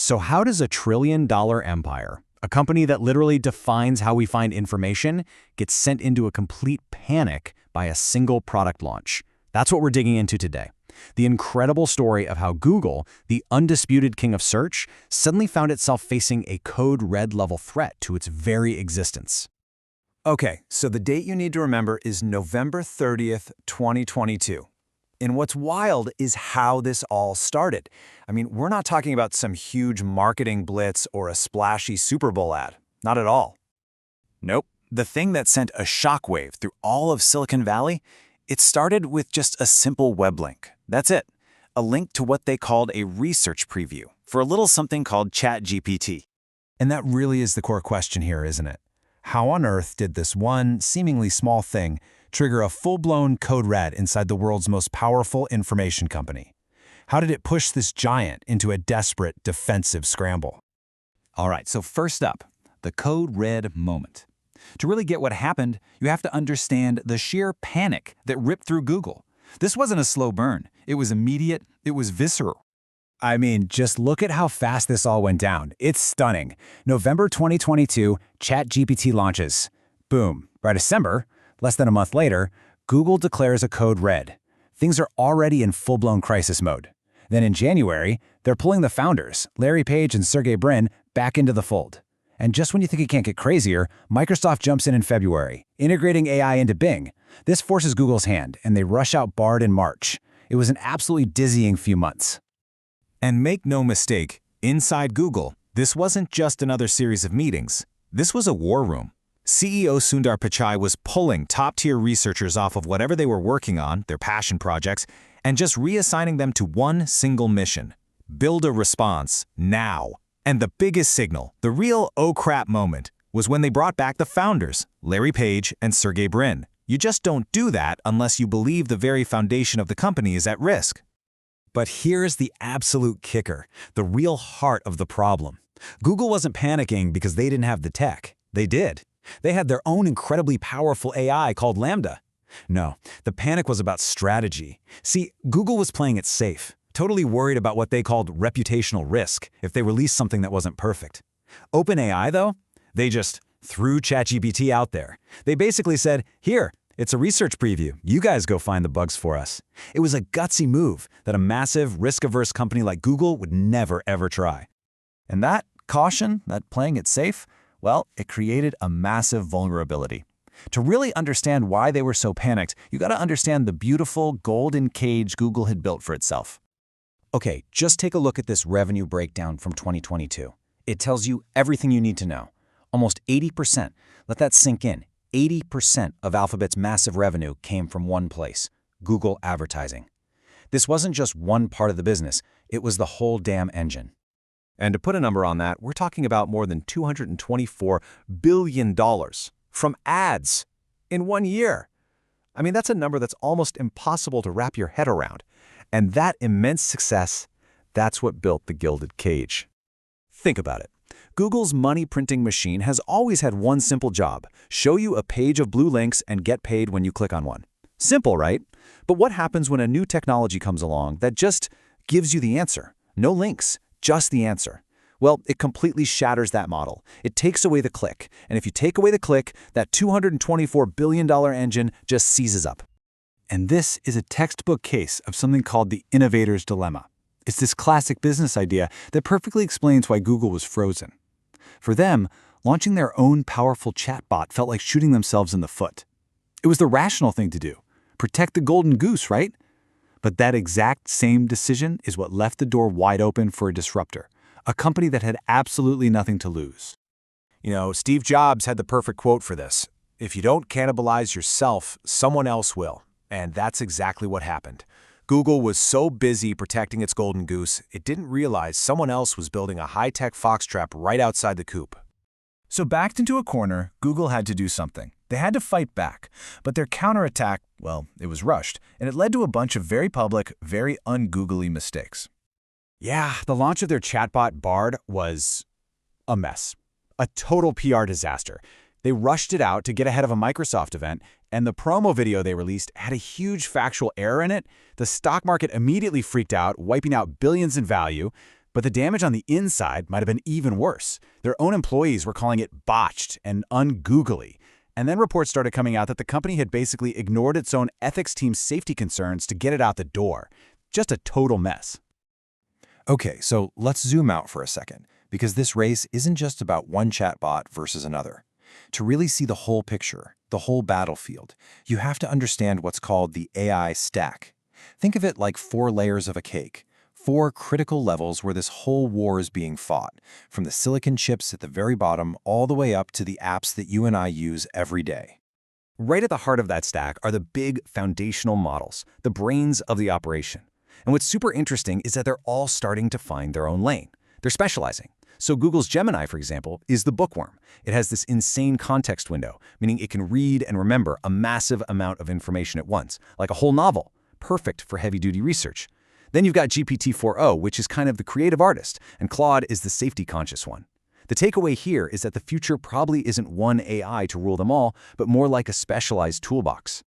So how does a trillion-dollar empire, a company that literally defines how we find information, get sent into a complete panic by a single product launch? That's what we're digging into today. The incredible story of how Google, the undisputed king of search, suddenly found itself facing a code red level threat to its very existence. Okay, so the date you need to remember is November 30th, 2022. And what's wild is how this all started. I mean, we're not talking about some huge marketing blitz or a splashy Super Bowl ad. Not at all. Nope. The thing that sent a shockwave through all of Silicon Valley, it started with just a simple web link. That's it. A link to what they called a research preview for a little something called ChatGPT. And that really is the core question here, isn't it? How on earth did this one, seemingly small thing trigger a full-blown code red inside the world's most powerful information company? How did it push this giant into a desperate defensive scramble? All right, so first up, the code red moment. To really get what happened, you have to understand the sheer panic that ripped through Google. This wasn't a slow burn. It was immediate. It was visceral. I mean, just look at how fast this all went down. It's stunning. November 2022, ChatGPT launches. Boom. By December, less than a month later, Google declares a code red. Things are already in full-blown crisis mode. Then in January, they're pulling the founders, Larry Page and Sergey Brin, back into the fold. And just when you think it can't get crazier, Microsoft jumps in February, integrating AI into Bing. This forces Google's hand, and they rush out Bard in March. It was an absolutely dizzying few months. And make no mistake, inside Google, this wasn't just another series of meetings. This was a war room. CEO Sundar Pichai was pulling top-tier researchers off of whatever they were working on, their passion projects, and just reassigning them to one single mission: build a response now. And the biggest signal, the real oh crap moment, was when they brought back the founders, Larry Page and Sergey Brin. You just don't do that unless you believe the very foundation of the company is at risk. But here's the absolute kicker, the real heart of the problem. Google wasn't panicking because they didn't have the tech. They did. They had their own incredibly powerful AI called Lambda. No, the panic was about strategy. See, Google was playing it safe, totally worried about what they called reputational risk if they released something that wasn't perfect. OpenAI, though, they just threw ChatGPT out there. They basically said, here, it's a research preview. You guys go find the bugs for us. It was a gutsy move that a massive, risk-averse company like Google would never, ever try. And that caution, that playing it safe, well, it created a massive vulnerability. To really understand why they were so panicked, you got to understand the beautiful golden cage Google had built for itself. Okay, just take a look at this revenue breakdown from 2022. It tells you everything you need to know. Almost 80%, let that sink in, 80% of Alphabet's massive revenue came from one place, Google advertising. This wasn't just one part of the business, it was the whole damn engine. And to put a number on that, we're talking about more than $224 billion from ads in 1 year. I mean, that's a number that's almost impossible to wrap your head around. And that immense success, that's what built the Gilded Cage. Think about it. Google's money printing machine has always had one simple job: show you a page of blue links and get paid when you click on one. Simple, right? But what happens when a new technology comes along that just gives you the answer? No links, just the answer. Well, it completely shatters that model. It takes away the click. And if you take away the click, that $224 billion engine just seizes up. And this is a textbook case of something called the innovator's dilemma. It's this classic business idea that perfectly explains why Google was frozen. For them, launching their own powerful chatbot felt like shooting themselves in the foot. It was the rational thing to do. Protect the golden goose, right? But that exact same decision is what left the door wide open for a disruptor, a company that had absolutely nothing to lose. You know, Steve Jobs had the perfect quote for this: "If you don't cannibalize yourself, someone else will." And that's exactly what happened. Google was so busy protecting its golden goose, it didn't realize someone else was building a high-tech foxtrap right outside the coop. So backed into a corner, Google had to do something. They had to fight back. But their counterattack, well, it was rushed, and it led to a bunch of very public, very un-Googly mistakes. Yeah, the launch of their chatbot Bard was a mess. A total PR disaster. They rushed it out to get ahead of a Microsoft event, and the promo video they released had a huge factual error in it. The stock market immediately freaked out, wiping out billions in value. But the damage on the inside might have been even worse. Their own employees were calling it botched and un-Googley. And then reports started coming out that the company had basically ignored its own ethics team's safety concerns to get it out the door. Just a total mess. Okay, so let's zoom out for a second, because this race isn't just about one chatbot versus another. To really see the whole picture, the whole battlefield, you have to understand what's called the AI stack. Think of it like 4 layers of a cake. 4 critical levels where this whole war is being fought, from the silicon chips at the very bottom all the way up to the apps that you and I use every day. Right at the heart of that stack are the big foundational models, the brains of the operation. And what's super interesting is that they're all starting to find their own lane. They're specializing. So Google's Gemini, for example, is the bookworm. It has this insane context window, meaning it can read and remember a massive amount of information at once, like a whole novel, perfect for heavy-duty research. Then you've got GPT-4o, which is kind of the creative artist, and Claude is the safety-conscious one. The takeaway here is that the future probably isn't one AI to rule them all, but more like a specialized toolbox.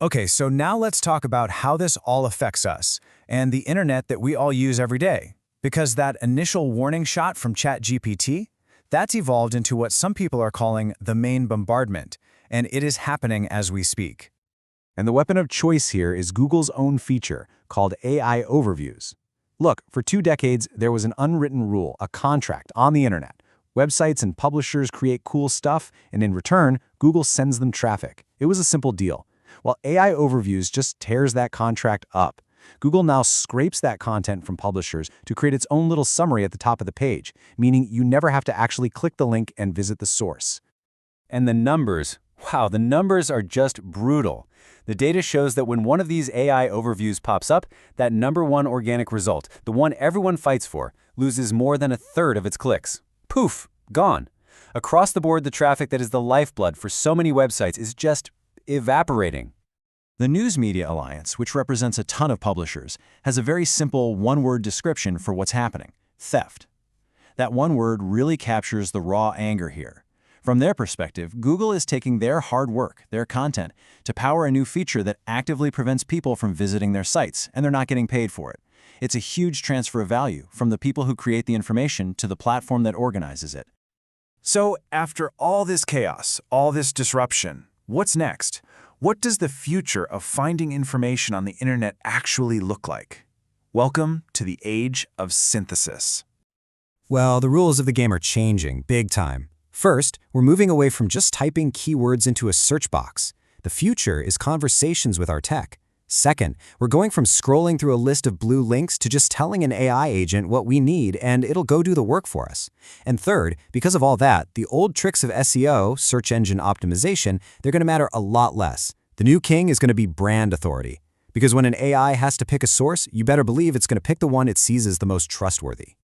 Okay, so now let's talk about how this all affects us and the internet that we all use every day. Because that initial warning shot from ChatGPT, that's evolved into what some people are calling the main bombardment, and it is happening as we speak. And the weapon of choice here is Google's own feature called AI Overviews. Look, for 2 decades, there was an unwritten rule, a contract on the internet. Websites and publishers create cool stuff, and in return, Google sends them traffic. It was a simple deal. While AI Overviews just tears that contract up. Google now scrapes that content from publishers to create its own little summary at the top of the page, meaning you never have to actually click the link and visit the source. And the numbers, wow, the numbers are just brutal. The data shows that when one of these AI overviews pops up, that #1 organic result, the one everyone fights for, loses more than 1/3 of its clicks. Poof, gone. Across the board, the traffic that is the lifeblood for so many websites is just evaporating. The News Media Alliance, which represents a ton of publishers, has a very simple one-word description for what's happening: theft. That one word really captures the raw anger here. From their perspective, Google is taking their hard work, their content, to power a new feature that actively prevents people from visiting their sites, and they're not getting paid for it. It's a huge transfer of value from the people who create the information to the platform that organizes it. So after all this chaos, all this disruption, what's next? What does the future of finding information on the internet actually look like? Welcome to the age of synthesis. Well, the rules of the game are changing big time. First, we're moving away from just typing keywords into a search box. The future is conversations with our tech. Second, we're going from scrolling through a list of blue links to just telling an AI agent what we need and it'll go do the work for us. And third, because of all that, the old tricks of SEO, search engine optimization, they're going to matter a lot less. The new king is going to be brand authority. Because when an AI has to pick a source, you better believe it's going to pick the one it sees as the most trustworthy.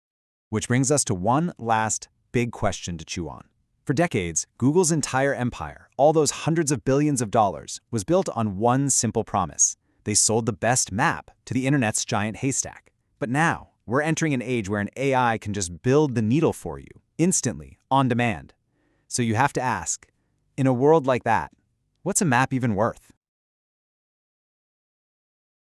Which brings us to one last big question to chew on. For decades, Google's entire empire, all those hundreds of billions of dollars, was built on one simple promise. They sold the best map to the internet's giant haystack. But now, we're entering an age where an AI can just build the needle for you, instantly, on demand. So you have to ask, in a world like that, what's a map even worth?